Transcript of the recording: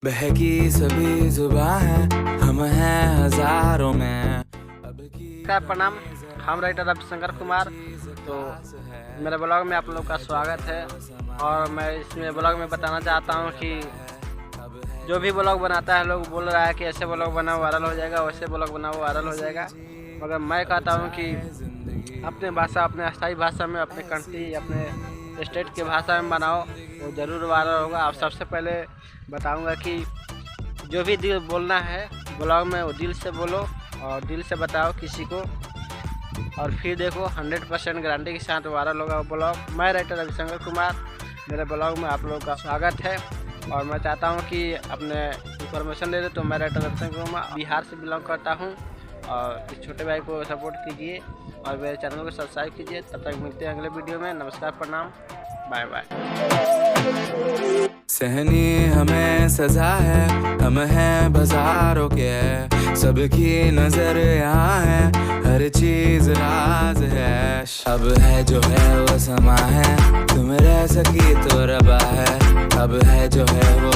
बहकी सभी जुबां है, हम हैं हजारों में। अब की प्रणाम। हम राइटर रविशंकर कुमार। तो मेरे ब्लॉग में आप लोग का स्वागत है और मैं इसमें ब्लॉग में बताना चाहता हूं कि जो भी ब्लॉग बनाता है लोग बोल रहा है कि ऐसे ब्लॉग बनाओ वायरल हो जाएगा, वैसे ब्लॉग बनाओ वायरल हो जाएगा, मगर मैं कहता हूं कि अपने भाषा, अपने स्थायी भाषा में, अपने कंट्री, अपने स्टेट की भाषा में बनाओ, वो ज़रूर वायरल होगा। आप सबसे पहले बताऊंगा कि जो भी दिल बोलना है ब्लॉग में वो दिल से बोलो और दिल से बताओ किसी को, और फिर देखो 100% गारंटी के साथ वायरल होगा वो ब्लॉग। मैं राइटर रविशंकर कुमार, मेरे ब्लॉग में आप लोगों का स्वागत है और मैं चाहता हूं कि अपने इंफॉर्मेशन ले दे। तो मैं राइटर रविशंकर कुमार बिहार से बिलोंग करता हूं और इस छोटे भाई को सपोर्ट कीजिए और मेरे चैनल को सब्सक्राइब कीजिए। तब तक मिलते हैं अगले वीडियो में। नमस्कार, प्रणाम, बाय बाय। सहनी हमें सजा है, हम हैं बाजारों के, सबकी नजर यहाँ है, हर चीज राज है। अब है जो है वो समा है, तुम रह सकी तो रबा है, अब है जो है वो